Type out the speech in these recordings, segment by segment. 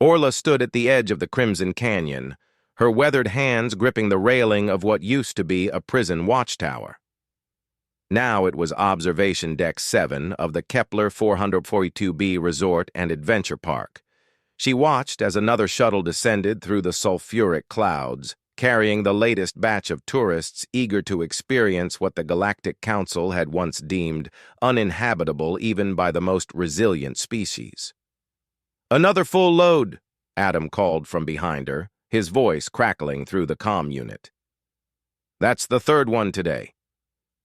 Orla stood at the edge of the Crimson Canyon, her weathered hands gripping the railing of what used to be a prison watchtower. Now it was Observation Deck 7 of the Kepler 442b Resort and Adventure Park. She watched as another shuttle descended through the sulfuric clouds, carrying the latest batch of tourists eager to experience what the Galactic Council had once deemed uninhabitable even by the most resilient species. "Another full load," Adam called from behind her, his voice crackling through the comm unit. "That's the third one today.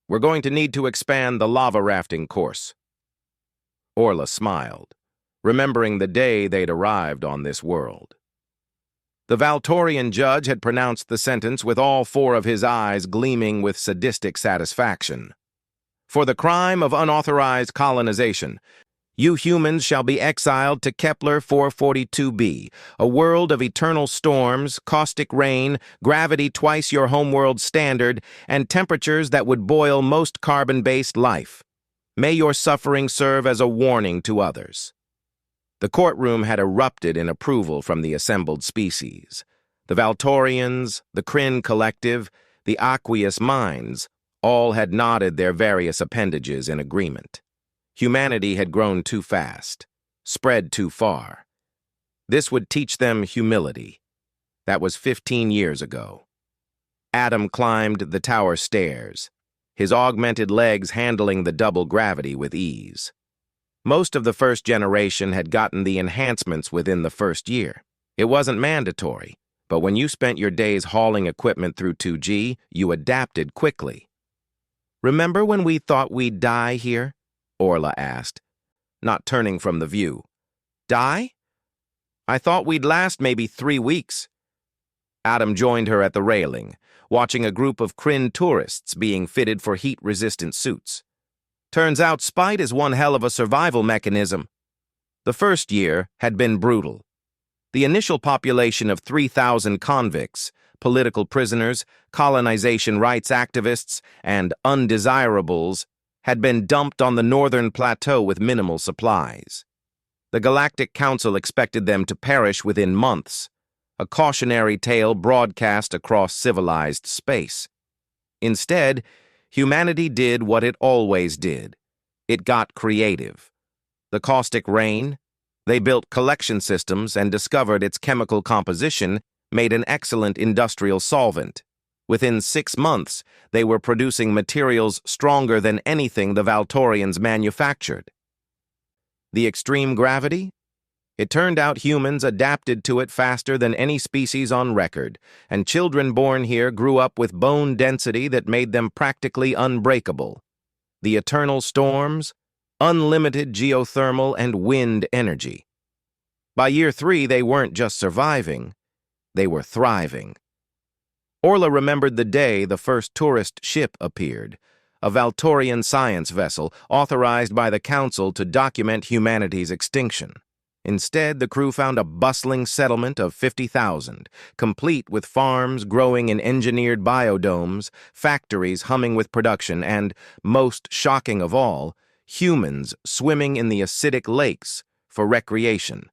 We're going to need to expand the lava rafting course." Orla smiled, remembering the day they'd arrived on this world. The Valtorian judge had pronounced the sentence with all four of his eyes gleaming with sadistic satisfaction. "For the crime of unauthorized colonization, you humans shall be exiled to Kepler 442b, a world of eternal storms, caustic rain, gravity twice your homeworld standard, and temperatures that would boil most carbon-based life. May your suffering serve as a warning to others." The courtroom had erupted in approval from the assembled species. The Valtorians, the Kryn Collective, the Aqueous Minds, all had nodded their various appendages in agreement. Humanity had grown too fast, spread too far. This would teach them humility. That was 15 years ago. Adam climbed the tower stairs, his augmented legs handling the double gravity with ease. Most of the first generation had gotten the enhancements within the first year. It wasn't mandatory, but when you spent your days hauling equipment through 2G, you adapted quickly. "Remember when we thought we'd die here?" Orla asked, not turning from the view. "Die? I thought we'd last maybe 3 weeks. Adam joined her at the railing, watching a group of Kryn tourists being fitted for heat-resistant suits. "Turns out spite is one hell of a survival mechanism." The first year had been brutal. The initial population of 3,000 convicts, political prisoners, colonization rights activists, and undesirables had been dumped on the northern plateau with minimal supplies. The Galactic Council expected them to perish within months, a cautionary tale broadcast across civilized space. Instead, humanity did what it always did. It got creative. The caustic rain, they built collection systems and discovered its chemical composition made an excellent industrial solvent. Within 6 months, they were producing materials stronger than anything the Valtorians manufactured. The extreme gravity? It turned out humans adapted to it faster than any species on record, and children born here grew up with bone density that made them practically unbreakable. The eternal storms, unlimited geothermal and wind energy. By year 3, they weren't just surviving, they were thriving. Orla remembered the day the first tourist ship appeared, a Valtorian science vessel authorized by the Council to document humanity's extinction. Instead, the crew found a bustling settlement of 50,000, complete with farms growing in engineered biodomes, factories humming with production, and, most shocking of all, humans swimming in the acidic lakes for recreation.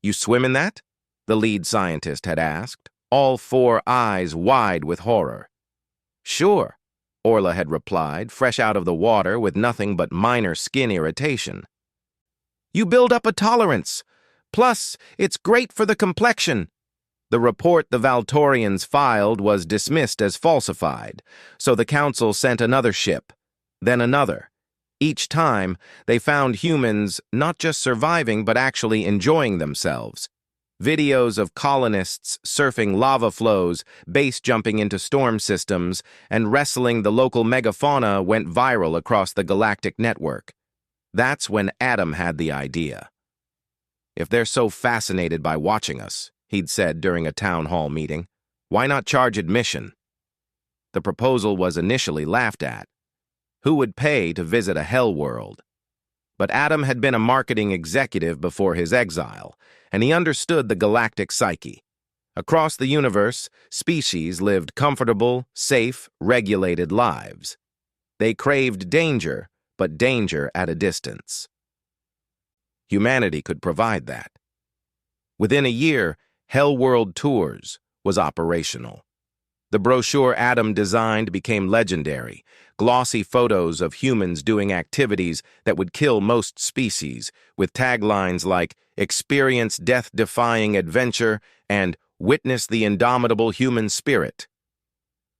"You swim in that?" the lead scientist had asked, all 4 eyes wide with horror. "Sure," Orla had replied, fresh out of the water with nothing but minor skin irritation. "You build up a tolerance. Plus, it's great for the complexion." The report the Valtorians filed was dismissed as falsified, so the Council sent another ship, then another. Each time, they found humans not just surviving but actually enjoying themselves. Videos of colonists surfing lava flows, base jumping into storm systems, and wrestling the local megafauna went viral across the galactic network. That's when Adam had the idea. "If they're so fascinated by watching us," he'd said during a town hall meeting, "why not charge admission?" The proposal was initially laughed at. Who would pay to visit a Hellworld? But Adam had been a marketing executive before his exile, and he understood the galactic psyche. Across the universe, species lived comfortable, safe, regulated lives. They craved danger, but danger at a distance. Humanity could provide that. Within a year, Hellworld Tours was operational. The brochure Adam designed became legendary, glossy photos of humans doing activities that would kill most species, with taglines like "Experience death-defying adventure" and "Witness the indomitable human spirit."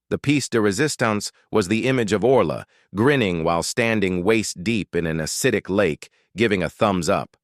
The piece de resistance was the image of Orla, grinning while standing waist-deep in an acidic lake, giving a thumbs up.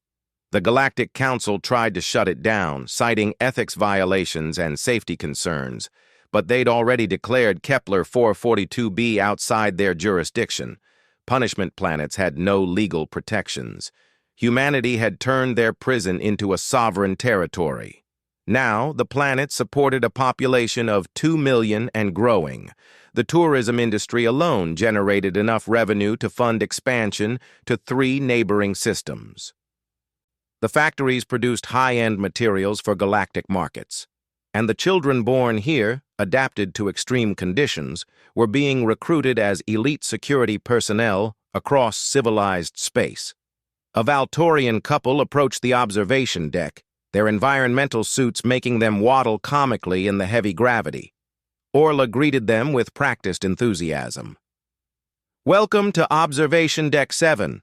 The Galactic Council tried to shut it down, citing ethics violations and safety concerns, but they'd already declared Kepler 442b outside their jurisdiction. Punishment planets had no legal protections. Humanity had turned their prison into a sovereign territory. Now, the planet supported a population of 2 million and growing. The tourism industry alone generated enough revenue to fund expansion to 3 neighboring systems. The factories produced high-end materials for galactic markets, and the children born here, adapted to extreme conditions, were being recruited as elite security personnel across civilized space. A Valtorian couple approached the observation deck, their environmental suits making them waddle comically in the heavy gravity. Orla greeted them with practiced enthusiasm. "Welcome to Observation Deck 7.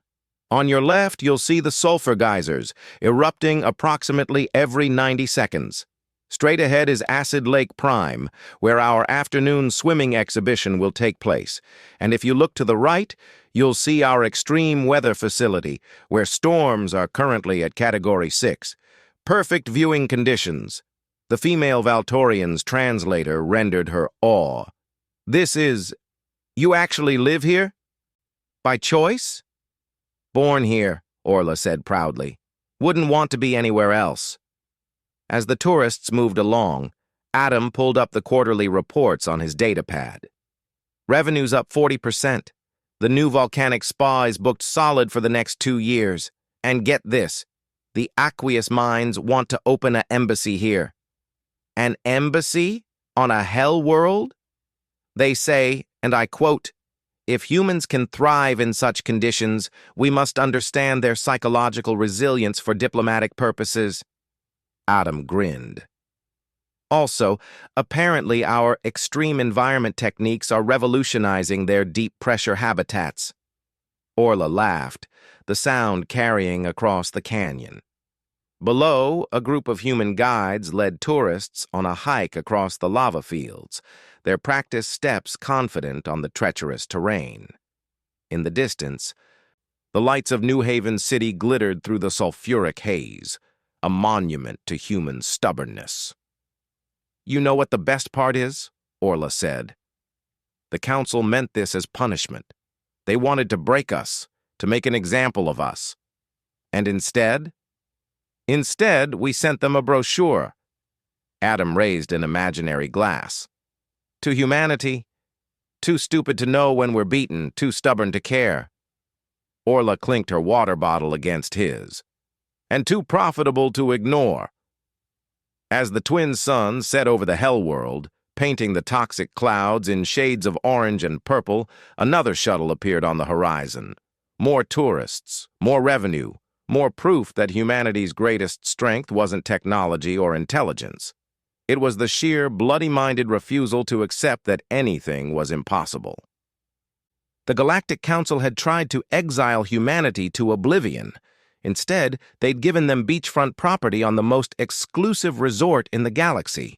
On your left, you'll see the sulfur geysers, erupting approximately every 90 seconds. Straight ahead is Acid Lake Prime, where our afternoon swimming exhibition will take place. And if you look to the right, you'll see our extreme weather facility, where storms are currently at Category 6. Perfect viewing conditions." The female Valtorian's translator rendered her awe. "This is... You actually live here? By choice?" "Born here," Orla said proudly. "Wouldn't want to be anywhere else." As the tourists moved along, Adam pulled up the quarterly reports on his datapad. Revenue's up 40%. The new volcanic spa is booked solid for the next 2 years. And get this, the Aqueous Mines want to open an embassy here. An embassy? On a hell world? They say, and I quote, "If humans can thrive in such conditions, we must understand their psychological resilience for diplomatic purposes." Adam grinned. "Also, apparently our extreme environment techniques are revolutionizing their deep-pressure habitats." Orla laughed, the sound carrying across the canyon. Below, a group of human guides led tourists on a hike across the lava fields, their practiced steps confident on the treacherous terrain. In the distance, the lights of New Haven City glittered through the sulfuric haze, a monument to human stubbornness. "You know what the best part is?" Orla said. "The council meant this as punishment. They wanted to break us, to make an example of us. And instead, we sent them a brochure." Adam raised an imaginary glass. "To humanity, too stupid to know when we're beaten, too stubborn to care." Orla clinked her water bottle against his. "And too profitable to ignore." As the twin suns set over the Hellworld, painting the toxic clouds in shades of orange and purple, another shuttle appeared on the horizon. More tourists, more revenue, more proof that humanity's greatest strength wasn't technology or intelligence. It was the sheer, bloody-minded refusal to accept that anything was impossible. The Galactic Council had tried to exile humanity to oblivion. Instead, they'd given them beachfront property on the most exclusive resort in the galaxy.